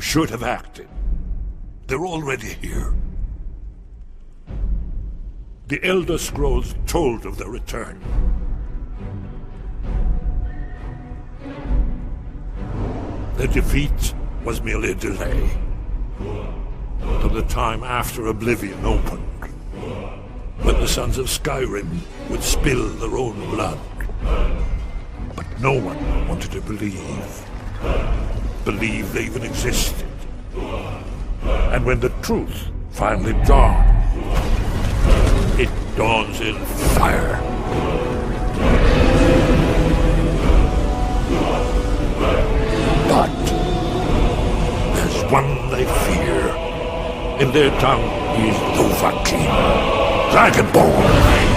should have acted. They're already here. The Elder Scrolls told of their return. Their defeat was merely a delay. Till the time after Oblivion opened, when the sons of Skyrim would spill their own blood. But no one wanted to believe they even existed. And when the truth finally dawned, it dawns in fire. But there's one they fear. In their tongue, he's Dovahkiin, Dragonborn.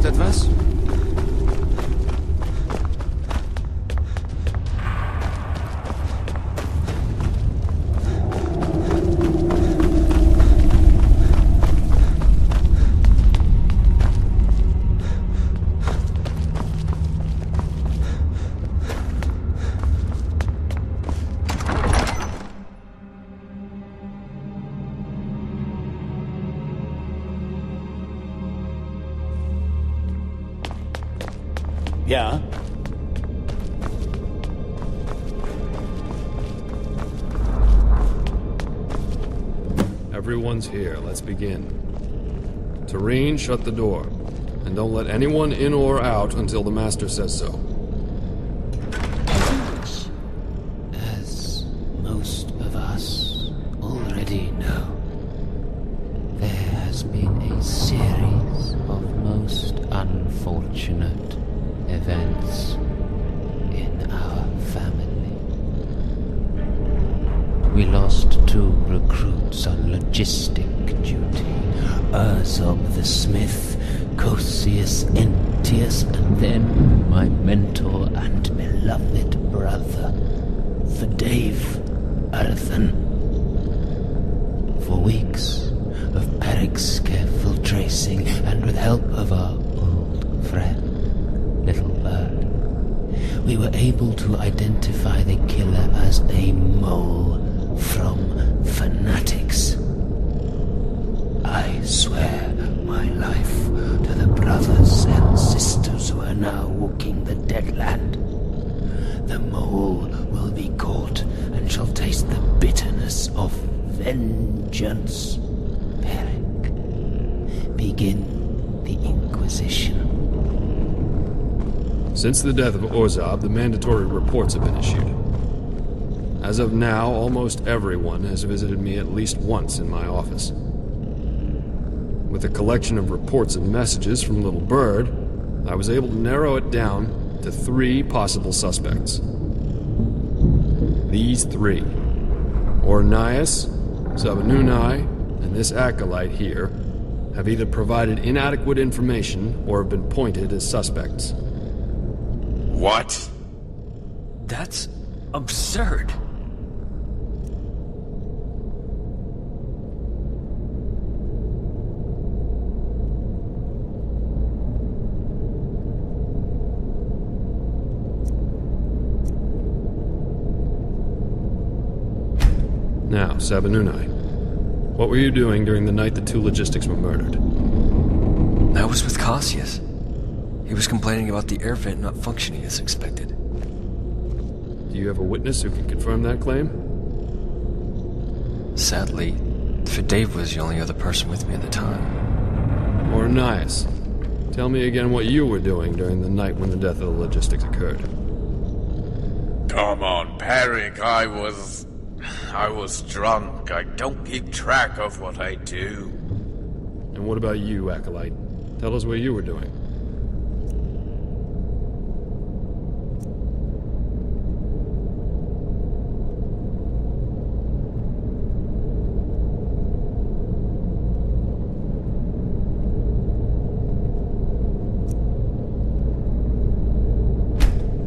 Etwas? Ja? Everyone's here. Let's begin. Tareen, shut the door. And don't let anyone in or out until the Master says so. As most of us already know, there has been a series of most unfortunate events in our family. We lost 2 recruits on logistic duty, Urzob the Smith, Cosius Entius, and then my mentor and beloved brother, the Dave Earthen. For weeks of Eric's careful tracing, and with help of our old friend, Little Bird, we were able to identify the killer as a mole from Fanatics. I swear my life to the brothers and sisters who are now walking the Deadland. The mole will be caught and shall taste the bitterness of vengeance. Peric, begin the Inquisition. Since the death of Urzob, the mandatory reports have been issued. As of now, almost everyone has visited me at least once in my office. With a collection of reports and messages from Little Bird, I was able to narrow it down to 3 possible suspects. These 3, Ornias, Sabanunai, and this acolyte here, have either provided inadequate information or have been pointed as suspects. What? That's absurd. Now, Sabanunai, what were you doing during the night the 2 logistics were murdered? I was with Cassius. He was complaining about the air vent not functioning as expected. Do you have a witness who can confirm that claim? Sadly, Dave was the only other person with me at the time. Ornias, tell me again what you were doing during the night when the death of the logistics occurred. Come on, Peric, I was... I was drunk. I don't keep track of what I do. And what about you, Acolyte? Tell us what you were doing.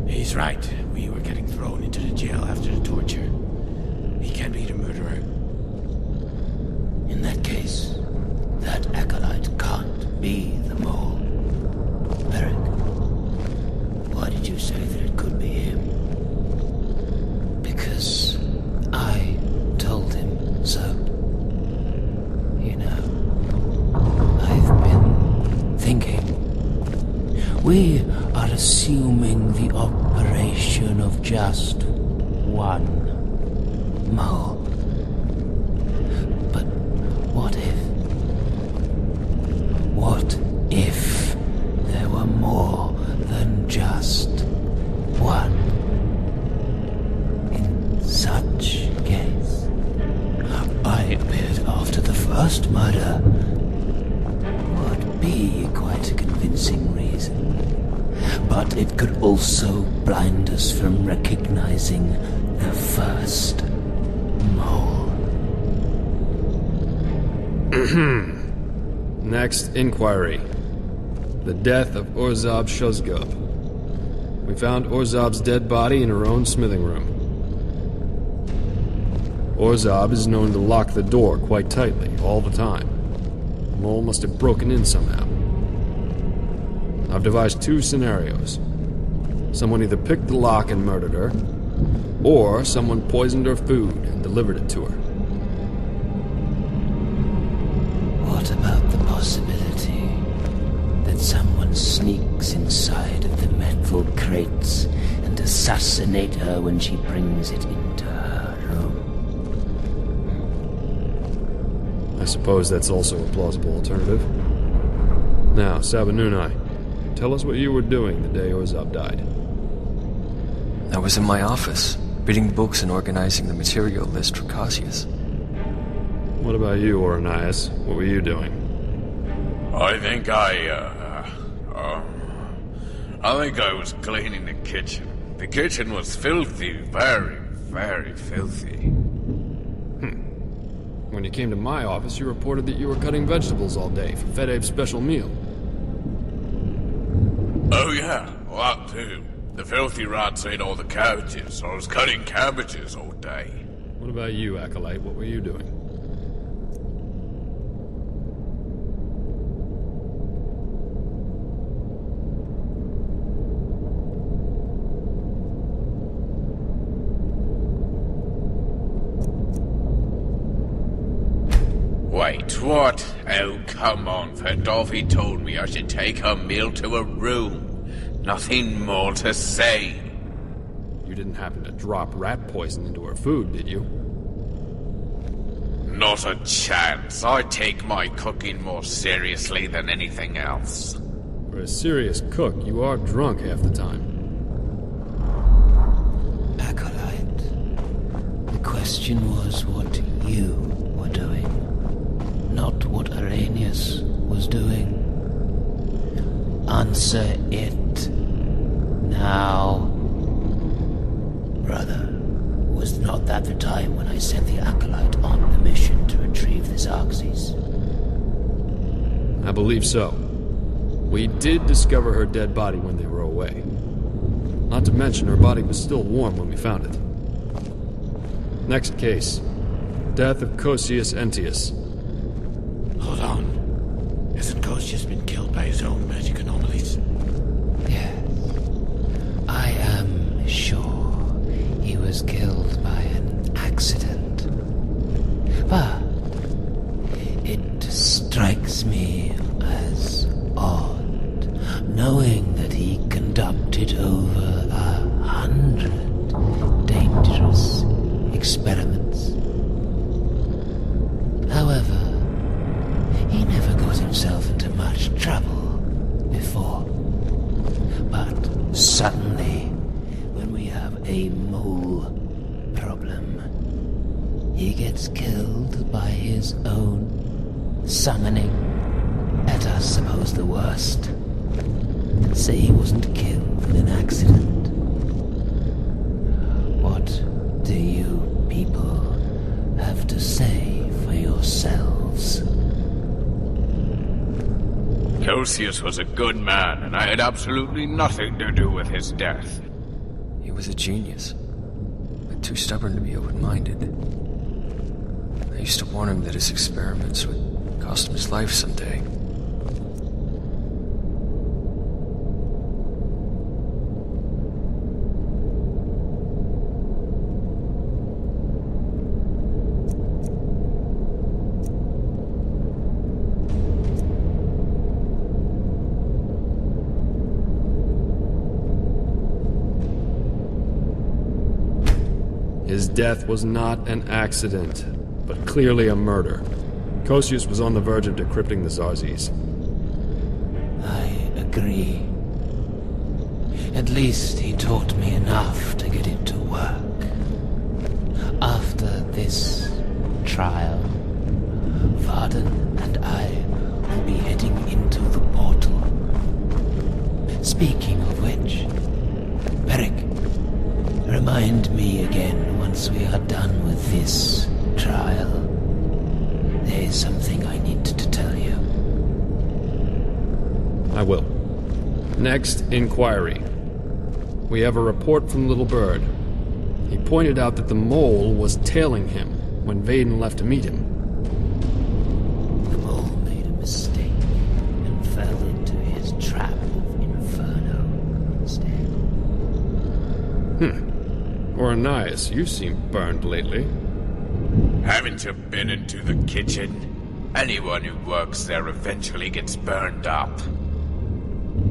He's right. We were getting thrown into the jail after the torture. He can't be the murderer. In that case, that acolyte can't be the mole. Beric, why did you say that it could be him? Because I told him so. You know, I've been thinking. We are assuming the operation of just one mole. But what if? What if there were more than just one? In such case, I appeared after the first murder would be quite a convincing reason. But it could also blind us from recognizing the first mole. Next inquiry. The death of Orzab Shuzgub. We found Orzab's dead body in her own smithing room. Orzab is known to lock the door quite tightly, all the time. The mole must have broken in somehow. I've devised two scenarios. Someone either picked the lock and murdered her, or someone poisoned her food and delivered it to her. What about the possibility that someone sneaks inside of the metal crates and assassinate her when she brings it into her room? I suppose that's also a plausible alternative. Now, Sabanunai, tell us what you were doing the day Orzab died. I was in my office, reading books and organizing the material list for Cassius. What about you, Oranias? What were you doing? I think I was cleaning the kitchen. The kitchen was filthy, very, very filthy. When you came to my office, you reported that you were cutting vegetables all day for Fede's special meal. Oh yeah, well, that too. The filthy rats ate all the cabbages, so I was cutting cabbages all day. What about you, Acolyte? What were you doing? Wait, what? Oh, come on, Fedolfi told me I should take her meal to a room. Nothing more to say. You didn't happen to drop rat poison into her food, did you? Not a chance. I take my cooking more seriously than anything else. For a serious cook, you are drunk half the time. Acolyte, the question was what you were doing, not what Arrhenius was doing. Answer it now. Brother, was not that the time when I sent the Acolyte on the mission to retrieve the Xerxes? I believe so. We did discover her dead body when they were away. Not to mention, her body was still warm when we found it. Next case. Death of Cosius Entius. Hold on. Hasn't Cosius been killed by his own magic anomalies? Yes. I am sure he was killed by an accident. But it strikes me as odd, knowing that he conducted over 100 dangerous experiments. However, he never got himself into much trouble before. But suddenly, when we have a mole problem, he gets killed by his own summoning. Let us suppose the worst. And say he wasn't killed in an accident. What do you people have to say for yourselves? Cosius was a good man, and I had absolutely nothing to do with his death. He was a genius, but too stubborn to be open-minded. I used to warn him that his experiments would cost him his life someday. His death was not an accident, but clearly a murder. Cosius was on the verge of decrypting the Zarzis. I agree. At least he taught me enough to get it to work. After this trial, Varden and I will be heading into the portal. Speaking of which, Beric, remind me again once we are done with this trial. There is something I need to tell you. I will. Next, inquiry. We have a report from Little Bird. He pointed out that the mole was tailing him when Vaden left to meet him. The mole made a mistake and fell into his trap of inferno instead. Oranias, you seem burned lately. Haven't you been into the kitchen? Anyone who works there eventually gets burned up.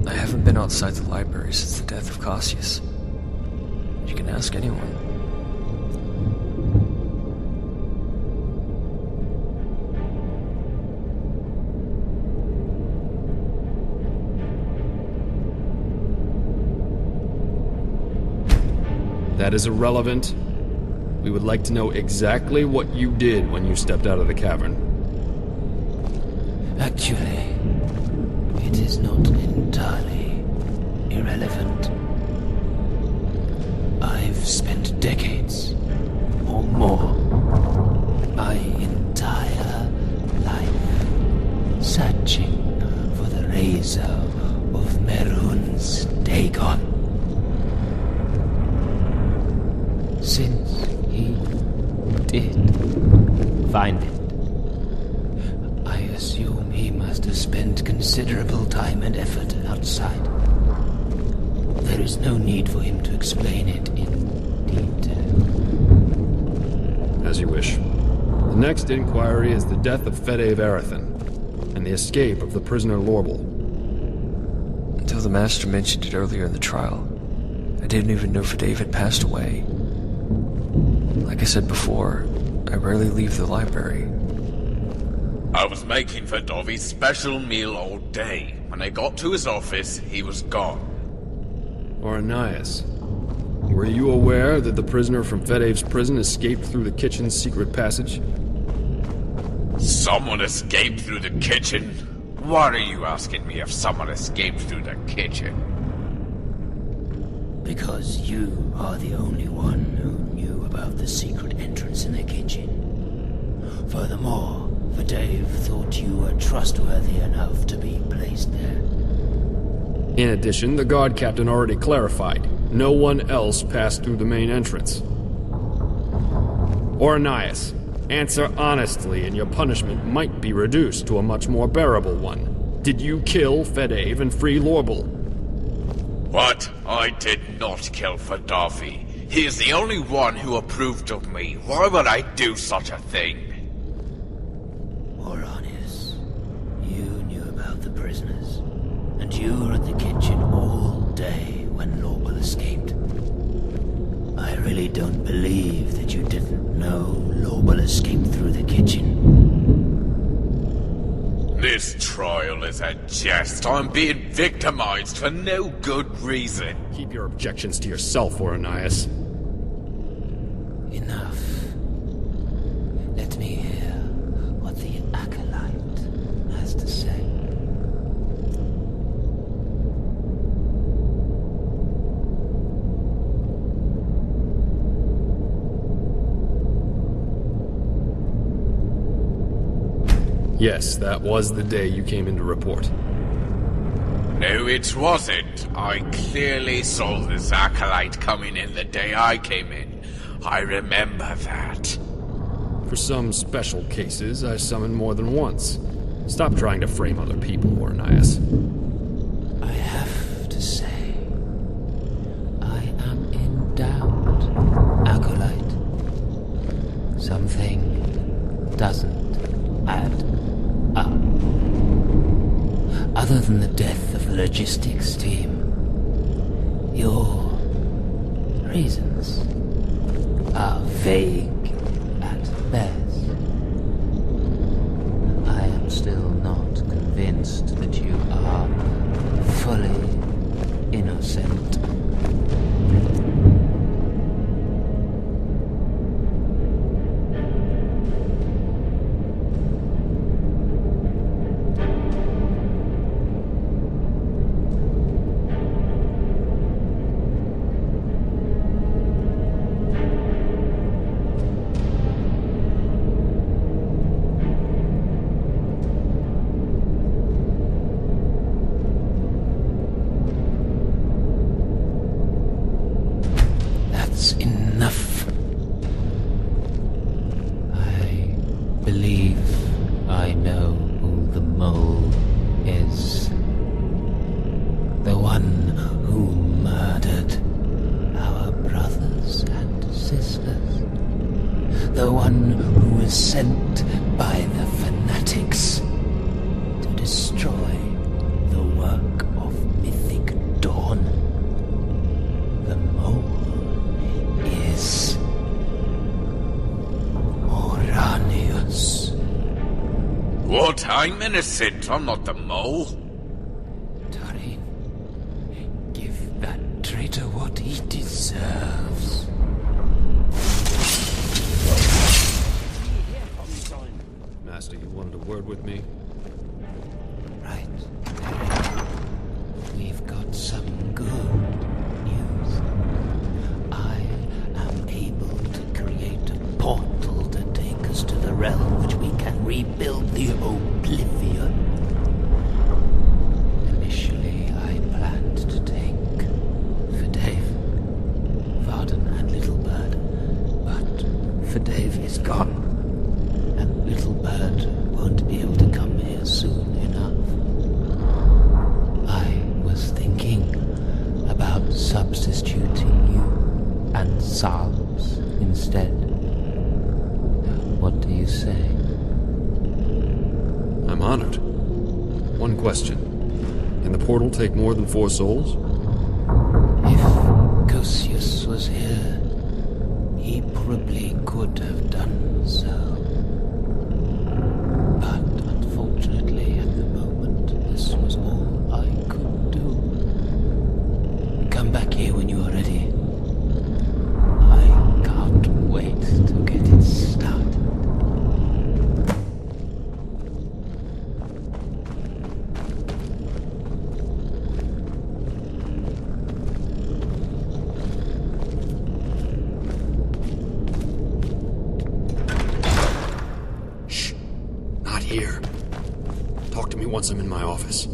I haven't been outside the library since the death of Cassius. You can ask anyone. That is irrelevant. We would like to know exactly what you did when you stepped out of the cavern. Actually, it is not entirely irrelevant. I've spent decades, or more, my entire life, searching for the razor of Merun's Dagon. Since he did find it, I assume he must have spent considerable time and effort outside. There is no need for him to explain it in detail. As you wish. The next inquiry is the death of Fede Varathan, and the escape of the prisoner Lorbel. Until the Master mentioned it earlier in the trial, I didn't even know Fedave had passed away. Like I said before, I rarely leave the library. I was making for Dovi's special meal all day. When I got to his office, he was gone. Oranias, were you aware that the prisoner from Fedave's prison escaped through the kitchen's secret passage? Someone escaped through the kitchen? Why are you asking me if someone escaped through the kitchen? Because you are the only one who knew about the secret entrance in the kitchen. Furthermore, Fedave thought you were trustworthy enough to be placed there. In addition, the guard captain already clarified. No one else passed through the main entrance. Oranias, answer honestly and your punishment might be reduced to a much more bearable one. Did you kill Fedave and free Lorbel? What? I did not kill Fadavi. He is the only one who approved of me. Why would I do such a thing? Oranias, you knew about the prisoners, and you were at the kitchen all day when Lorbel escaped. I really don't believe that you didn't know Lorbel escaped through the kitchen. This trial is a jest. I'm being victimized for no good reason. Keep your objections to yourself, Oranias. Enough. me hear what the Acolyte has to say. Yes, that was the day you came in to report. No, it wasn't. I clearly saw this Acolyte coming in the day I came in. I remember that. For some special cases, I summon more than once. Stop trying to frame other people, Ornias. I have to say, I am in doubt, Acolyte. Something doesn't add up. Other than the death of the logistics team, your reasons are vague at best. I am still not convinced that you are fully innocent. Enough. I believe I know who the mole is. The one who murdered our brothers and sisters. The one who was sent by the fanatics to destroy the work of Mythic Dawn. The mole is Oranius. What? I'm innocent. I'm not the mole. Tarin, give that traitor what he deserves. Master, you wanted a word with me? Right. We've got some good news. I am able to create a portal to take us to the realm which we can rebuild the Oblivion. Initially, I planned to take Fidave, Varden, and Littlebird, but Fidave is gone, and Littlebird won't be able to come here soon enough. I was thinking about substituting you and Salves instead. What do you say? I'm honored. One question. Can the portal take more than 4 souls? If Cosius was here, he probably could have done so. But unfortunately, at the moment, this was all I could do. Come back here when you are ready. I can't wait to get it started. Shh. Not here. Talk to me once I'm in my office.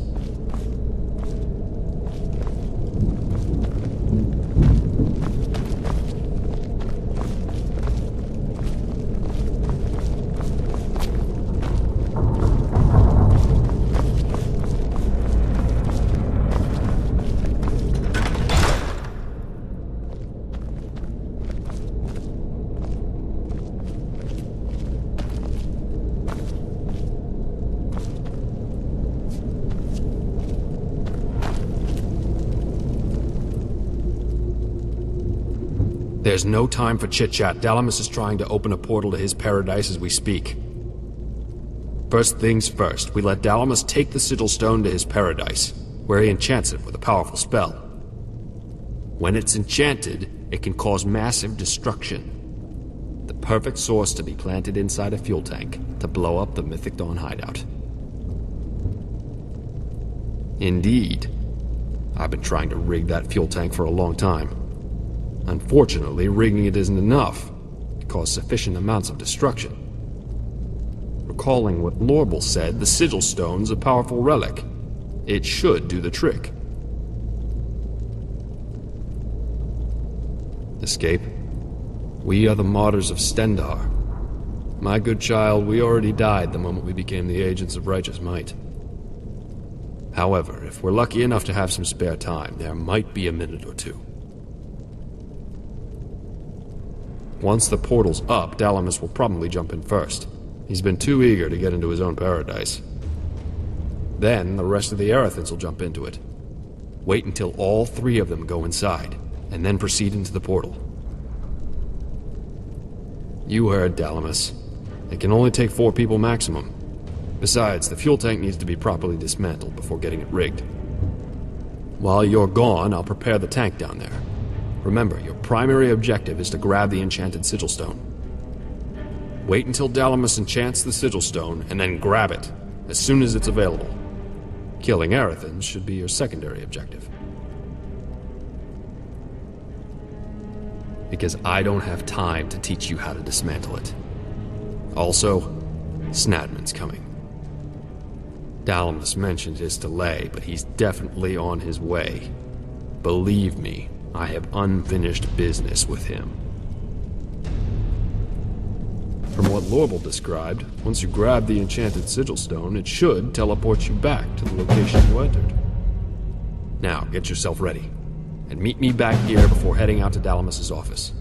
There's no time for chit-chat. Dalamus is trying to open a portal to his paradise as we speak. First things first, we let Dalamus take the sigil stone to his paradise, where he enchants it with a powerful spell. When it's enchanted, it can cause massive destruction. The perfect source to be planted inside a fuel tank to blow up the Mythic Dawn hideout. Indeed. I've been trying to rig that fuel tank for a long time. Unfortunately, rigging it isn't enough to cause sufficient amounts of destruction. Recalling what Lorble said, the Sigil Stone's a powerful relic. It should do the trick. Escape? We are the martyrs of Stendar. My good child, we already died the moment we became the agents of righteous might. However, if we're lucky enough to have some spare time, there might be a minute or two. Once the portal's up, Dalamus will probably jump in first. He's been too eager to get into his own paradise. Then, the rest of the Erathins will jump into it. Wait until all three of them go inside, and then proceed into the portal. You heard, Dalamus. It can only take 4 people maximum. Besides, the fuel tank needs to be properly dismantled before getting it rigged. While you're gone, I'll prepare the tank down there. Remember, your primary objective is to grab the enchanted Sigil Stone. Wait until Dalamus enchants the Sigil Stone, and then grab it, as soon as it's available. Killing Erathins should be your secondary objective. Because I don't have time to teach you how to dismantle it. Also, Snadman's coming. Dalamus mentioned his delay, but he's definitely on his way. Believe me, I have unfinished business with him. From what Lorble described, once you grab the enchanted Sigil Stone, it should teleport you back to the location you entered. Now, get yourself ready, and meet me back here before heading out to Dalamus' office.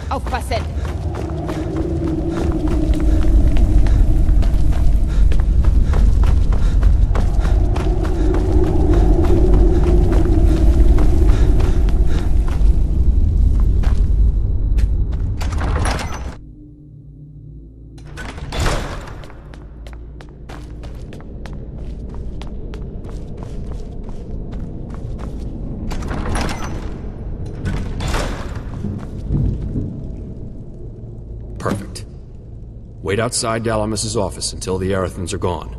Aufpassen! Perfect. Wait outside Dalamus' office until the Erathins are gone.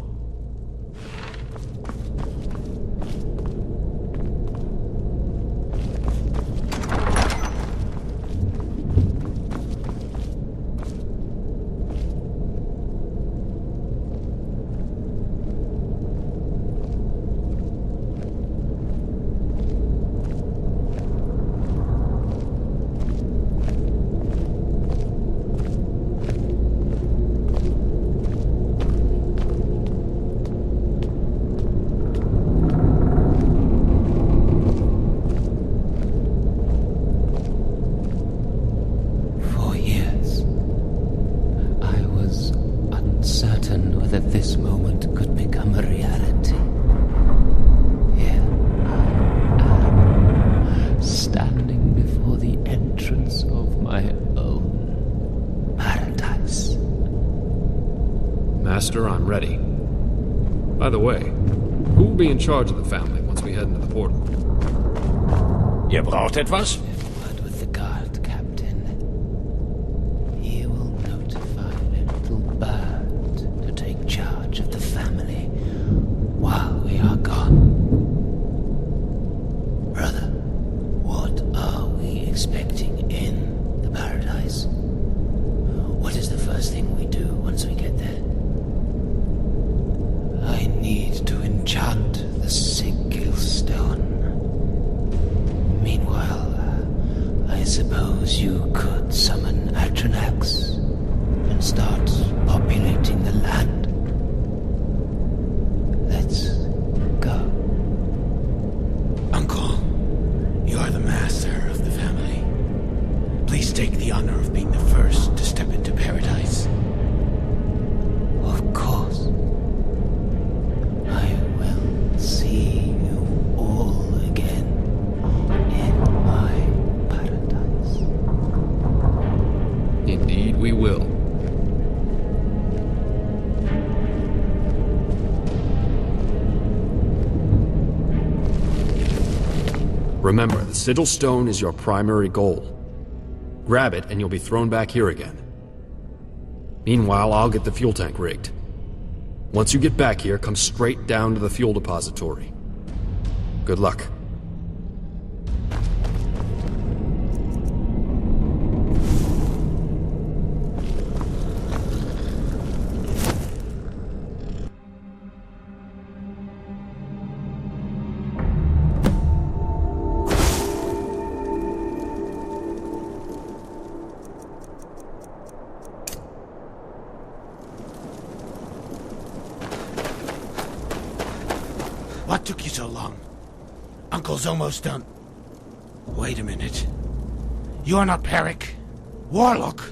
uncertain whether this moment could become a reality. Here I am, standing before the entrance of my own paradise. Master, I'm ready. By the way, who will be in charge of the family once we head into the portal? Ihr braucht etwas? Word with the guard, Captain. He will notify little bird to take charge of the family while we are gone. Brother, what are we expecting in the paradise? What is the first thing we do once we get there? I need to enchant the Sigil stone. Meanwhile, I suppose you could summon Atronax and start populating the land. Let's go. Uncle, you are the master of the family. Please take the honor of being the first to step into paradise. Of course. I will see you all again in my paradise. Indeed we will. Remember, the sigil stone is your primary goal. Grab it and you'll be thrown back here again. Meanwhile, I'll get the fuel tank rigged. Once you get back here, come straight down to the fuel depository. Good luck. What took you so long? Uncle's almost done. Wait a minute. You are not Peric. Warlock.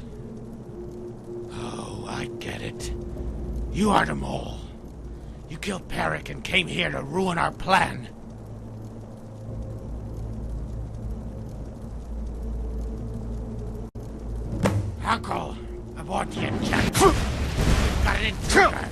Oh, I get it. You are the mole. You killed Peric and came here to ruin our plan. Uncle, abort the enchantment. We've got an intruder.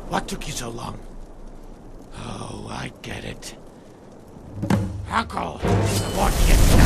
What took you so long? Oh, I get it. Uncle, abort the